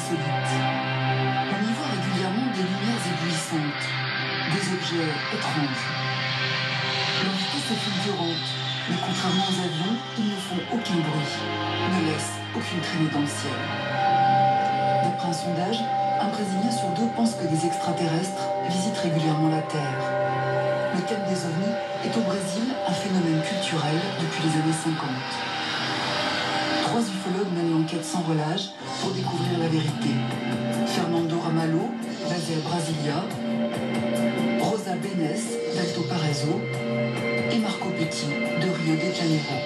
insolite. On y voit régulièrement des lumières éblouissantes, des objets étranges. Leur vitesse est fulgurante, mais contrairement aux avions, ils ne font aucun bruit, ne laissent aucune traînée dans le ciel. D'après un sondage, un Brésilien sur deux pense que des extraterrestres visitent régulièrement la Terre. Le thème des ovnis est au Brésil un phénomène culturel depuis les années 50. 3 ufologues mènent l'enquête sans relâche pour découvrir la vérité. Fernando Ramalho, basé à Brasilia, Rosa Benes, d'Alto Paraíso, et Marco Petit, de Rio de Janeiro.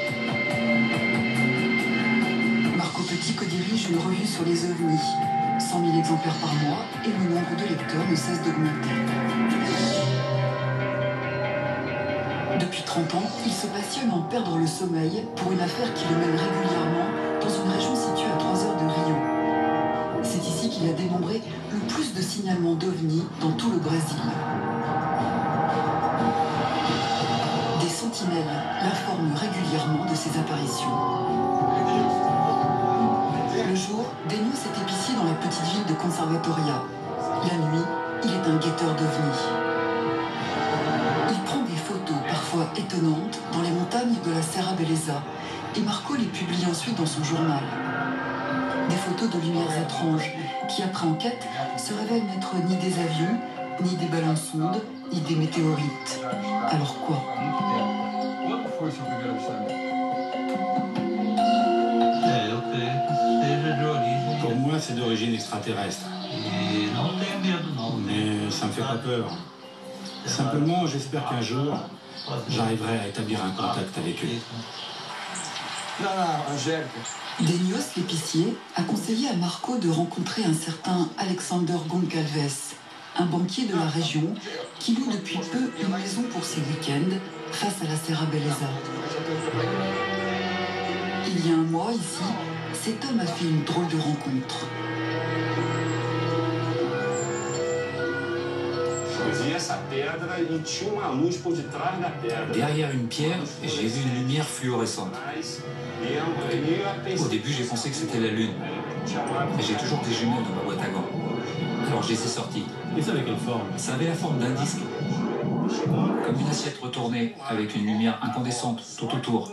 Marco Petit co-dirige une revue sur les ovnis. 100 000 exemplaires par mois et le nombre de lecteurs ne cesse d'augmenter. Depuis 30 ans, il se passionne en perdre le sommeil pour une affaire qui le mène régulièrement dans une région située à 3 heures de Rio. C'est ici qu'il a dénombré le plus de signalements d'ovnis dans tout le Brésil. Des sentinelles l'informent régulièrement de ses apparitions. Le jour, Denio est épicier dans la petite ville de Conservatoria. La nuit, il est un guetteur d'ovnis. Il prend des photos parfois étonnantes dans les montagnes de la Serra Beleza et Marco les publie ensuite dans son journal. Des photos de lumières étranges qui, après enquête, se révèlent n'être ni des avions, ni des ballons sondes, ni des météorites. Alors quoi? Pour moi, c'est d'origine extraterrestre. Mais ça me fait pas peur. Simplement, j'espère qu'un jour, j'arriverai à établir un contact avec eux. Denios, l'épicier, a conseillé à Marco de rencontrer un certain Alexander Goncalves, un banquier de la région qui loue depuis peu une maison pour ses week-ends face à la Serra Beleza. Il y a un mois, ici, cet homme a fait une drôle de rencontre. Derrière une pierre, j'ai vu une lumière fluorescente. Au début, j'ai pensé que c'était la lune. Mais j'ai toujours des jumelles dans ma boîte à gants. Alors je les ai sortis. Et ça avec quelle forme? Ça avait la forme d'un disque. Comme une assiette retournée, avec une lumière incandescente tout autour.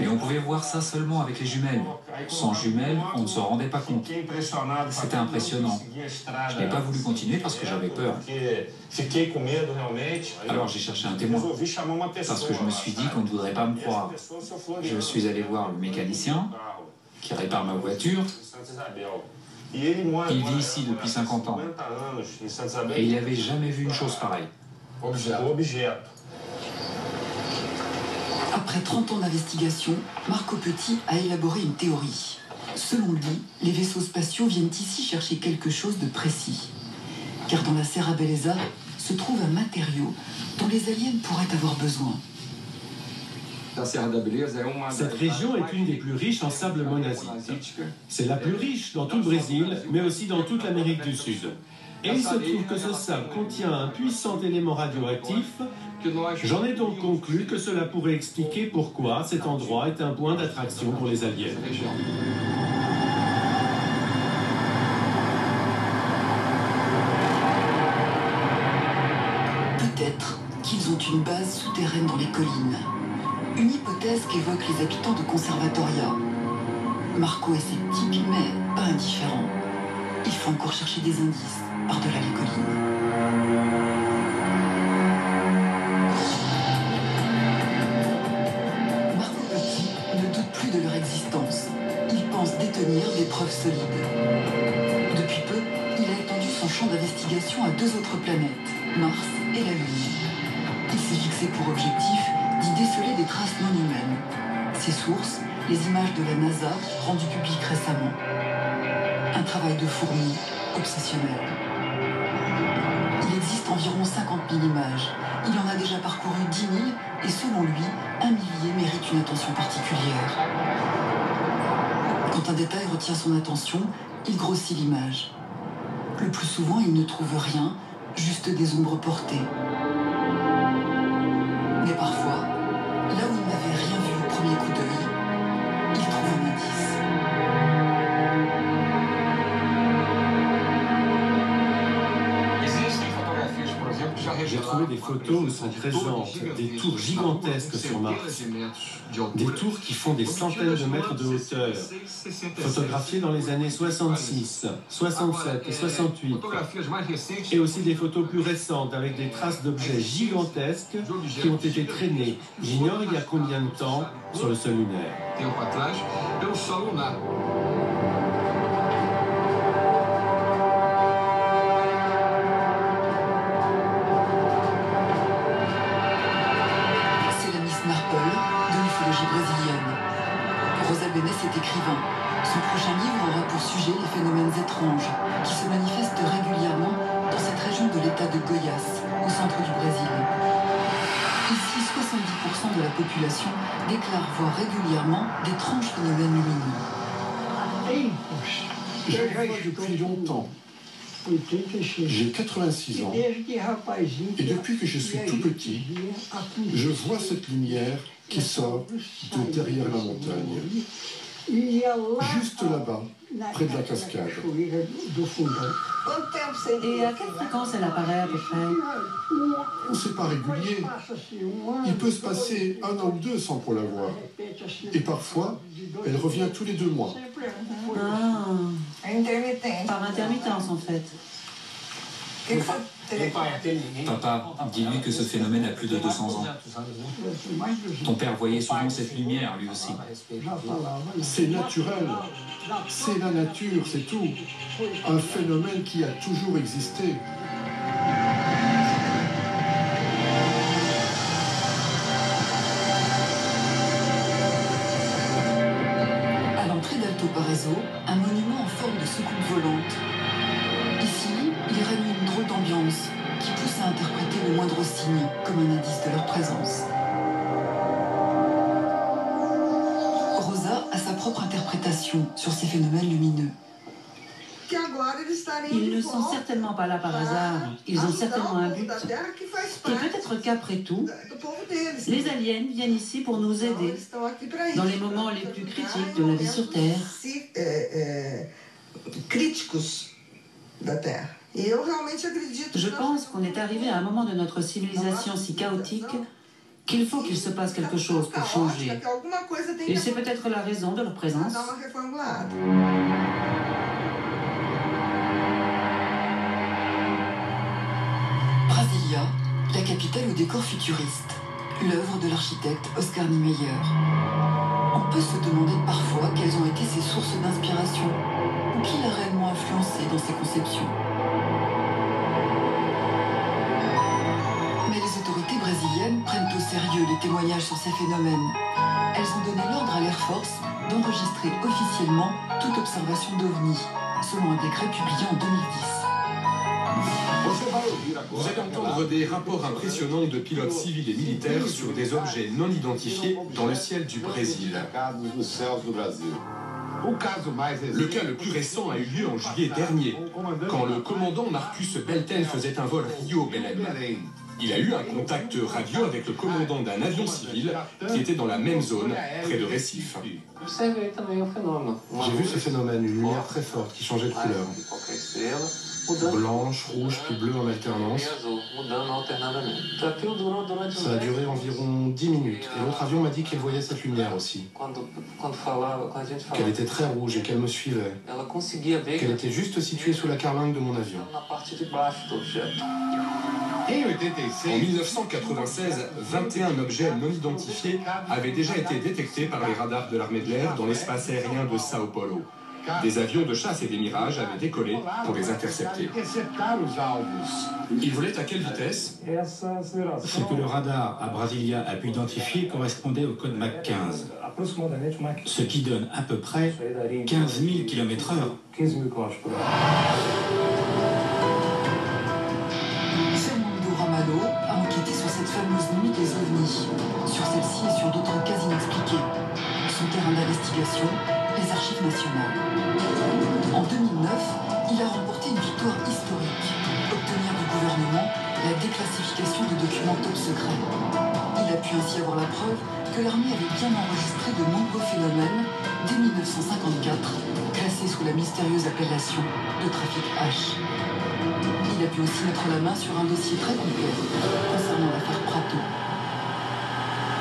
Mais on pouvait voir ça seulement avec les jumelles. Sans jumelles, on ne se rendait pas compte. C'était impressionnant. Je n'ai pas voulu continuer parce que j'avais peur. Alors j'ai cherché un témoin. Parce que je me suis dit qu'on ne voudrait pas me croire. Je suis allé voir le mécanicien qui répare ma voiture. Il vit ici depuis 50 ans. Et il n'avait jamais vu une chose pareille. Après 30 ans d'investigation, Marco Petit a élaboré une théorie. Selon lui, les vaisseaux spatiaux viennent ici chercher quelque chose de précis. Car dans la Serra Beleza se trouve un matériau dont les aliens pourraient avoir besoin. Cette région est une des plus riches en sable monazite. C'est la plus riche dans tout le Brésil, mais aussi dans toute l'Amérique du Sud. Et il se trouve que ce sable contient un puissant élément radioactif. J'en ai donc conclu que cela pourrait expliquer pourquoi cet endroit est un point d'attraction pour les aliens. Peut-être qu'ils ont une base souterraine dans les collines. Une hypothèse qu'évoquent les habitants de Conservatoria. Marco est sceptique, mais pas indifférent. Il faut encore chercher des indices par-delà les collines. Marco Petit ne doute plus de leur existence. Il pense détenir des preuves solides. Depuis peu, il a étendu son champ d'investigation à 2 autres planètes, Mars et la Lune. Il s'est fixé pour objectif d'y déceler des traces non humaines. Ses sources, les images de la NASA rendues publiques récemment. Un travail de fourmi obsessionnel. Il existe environ 50 000 images. Il en a déjà parcouru 10 000 et selon lui, 1 millier mérite une attention particulière. Quand un détail retient son attention, il grossit l'image. Le plus souvent, il ne trouve rien, juste des ombres portées. Mais parfois, là où il n'avait rien vu au premier coup d'œil, il trouve un indice. trouver des photos où sont présentes des tours gigantesques sur Mars. Des tours qui font des centaines de mètres de hauteur, photographiées dans les années 66, 67 et 68. Et aussi des photos plus récentes avec des traces d'objets gigantesques qui ont été traînés, j'ignore il y a combien de temps, sur le sol lunaire. Brésilienne. Rosa Benes est écrivain. Son prochain livre aura pour sujet les phénomènes étranges qui se manifestent régulièrement dans cette région de l'état de Goiás, au centre du Brésil. Ici, 70% de la population déclare voir régulièrement d'étranges phénomènes lumineux. Je le vois depuis longtemps. J'ai 86 ans et depuis que je suis tout petit, je vois cette lumière qui sort de derrière la montagne, juste là-bas, près de la cascade. Et à quelle fréquence elle apparaît à peu près? C'est pas régulier. Il peut se passer 1 an ou 2 sans qu'on la voie. Et parfois, elle revient tous les 2 mois. Ah, par intermittence en fait. Papa, dis-lui que ce phénomène a plus de 200 ans. Ton père voyait souvent cette lumière, lui aussi. C'est naturel. C'est la nature, c'est tout. Un phénomène qui a toujours existé. À l'entrée d'Alto Paraíso, un monument en forme de soucoupe volante. Ici, il règne une drôle d'ambiance qui pousse à interpréter le moindre signe comme un indice de leur présence. Rosa a sa propre interprétation sur ces phénomènes lumineux. Ils ne sont certainement pas là par hasard. Ils ont certainement un but. Et peut-être qu'après tout, les aliens viennent ici pour nous aider dans les moments les plus critiques de la vie sur Terre. Je pense qu'on est arrivé à un moment de notre civilisation si chaotique qu'il faut qu'il se passe quelque chose pour changer. Et c'est peut-être la raison de leur présence. Brasilia, la capitale au décor futuriste, l'œuvre de l'architecte Oscar Niemeyer. On peut se demander parfois quelles ont été ses sources d'inspiration ou qui l'a réellement influencé dans ses conceptions. Mais les autorités brésiliennes prennent au sérieux les témoignages sur ces phénomènes. Elles ont donné l'ordre à l'Air Force d'enregistrer officiellement toute observation d'OVNI, selon un décret publié en 2010. Vous allez entendre des rapports impressionnants de pilotes civils et militaires sur des objets non identifiés dans le ciel du Brésil. Le cas le plus récent a eu lieu en juillet dernier, quand le commandant Marcus Belten faisait un vol Rio-Belém. Il a eu un contact radio avec le commandant d'un avion civil qui était dans la même zone, près de Recife. J'ai vu ce phénomène, une lumière très forte qui changeait de couleur. Blanche, rouge, puis bleue en alternance. Ça a duré environ 10 minutes. Et l'autre avion m'a dit qu'il voyait cette lumière aussi. Qu'elle était très rouge et qu'elle me suivait. Qu'elle était juste située sous la carlingue de mon avion. En 1996, 21 objets non identifiés avaient déjà été détectés par les radars de l'armée de l'air dans l'espace aérien de Sao Paulo. Des avions de chasse et des Mirages avaient décollé pour les intercepter. Ils volaient à quelle vitesse? Ce que le radar à Brasilia a pu identifier correspondait au code Mach 15, ce qui donne à peu près 15 000 km/h. Fernando Ramalho a enquêté sur cette fameuse nuit des ovnis, sur celle-ci et sur d'autres cas inexpliqués. Son terrain d'investigation, les archives nationales. En 2009, il a remporté une victoire historique, obtenir du gouvernement la déclassification de documents top secrets. Il a pu ainsi avoir la preuve que l'armée avait bien enregistré de nombreux phénomènes dès 1954, classés sous la mystérieuse appellation de trafic H. Il a pu aussi mettre la main sur un dossier très complet concernant l'affaire Prato.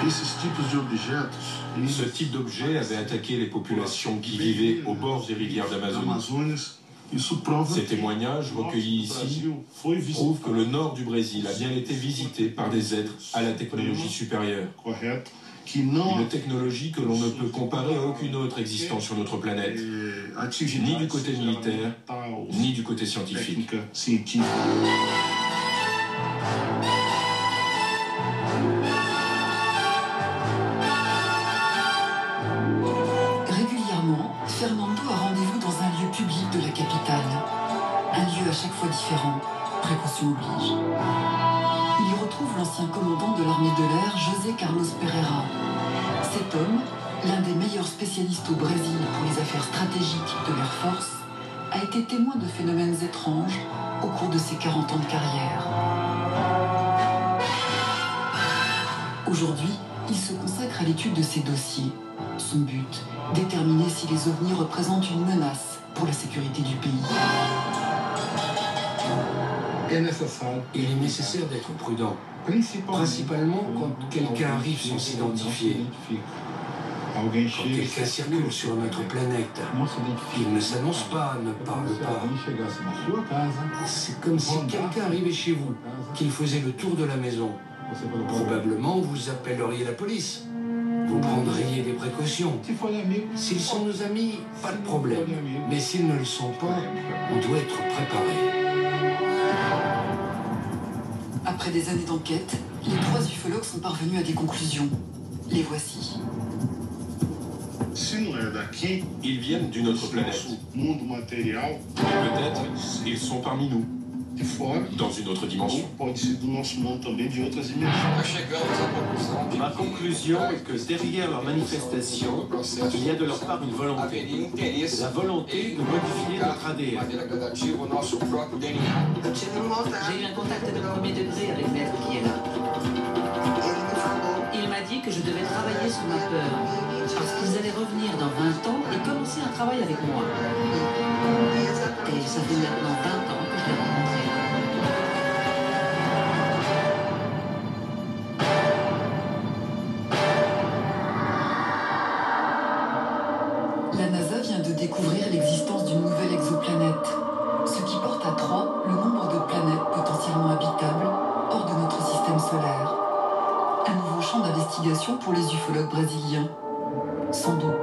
Ce type d'objet avait attaqué les populations qui vivaient au bord des rivières d'Amazonie. Ces témoignages recueillis ici prouvent que le nord du Brésil a bien été visité par des êtres à la technologie supérieure. Une technologie que l'on ne peut comparer à aucune autre existant sur notre planète, ni du côté militaire, ni du côté scientifique. Régulièrement, Fernando a rendez-vous dans un lieu public de la capitale. Un lieu à chaque fois différent, précaution oblige. Il y retrouve l'ancien commandant de l'armée de l'air, José Carlos Pereira. Cet homme, l'un des meilleurs spécialistes au Brésil pour les affaires stratégiques de l'Air Force, a été témoin de phénomènes étranges au cours de ses 40 ans de carrière. Aujourd'hui, il se consacre à l'étude de ces dossiers. Son but, déterminer si les ovnis représentent une menace pour la sécurité du pays. Il est nécessaire d'être prudent, principalement quand quelqu'un arrive sans s'identifier. Quand quelqu'un circule sur notre planète, il ne s'annonce pas, ne parle pas. C'est comme si quelqu'un arrivait chez vous, qu'il faisait le tour de la maison. Probablement, vous appelleriez la police. Vous prendriez des précautions. S'ils sont nos amis, pas de problème. Mais s'ils ne le sont pas, on doit être préparé. Après des années d'enquête, les 3 ufologues sont parvenus à des conclusions. Les voici. Ils viennent d'une autre planète. Peut-être ils sont parmi nous, dans une autre dimension. Ma conclusion est que derrière leur manifestation, il y a de leur part une volonté. La volonté de modifier notre ADN. J'ai eu un contact de premier degré avec l'être qui est là. Il m'a dit que je devais travailler sur ma peur, parce qu'ils allaient revenir dans 20 ans et commencer un travail avec moi. Et ça fait maintenant 20 ans que je l'ai rencontré. La NASA vient de découvrir l'existence d'une nouvelle exoplanète, ce qui porte à 3 le nombre de planètes potentiellement habitables hors de notre système solaire. Un nouveau champ d'investigation pour les ufologues brésiliens. Sans doute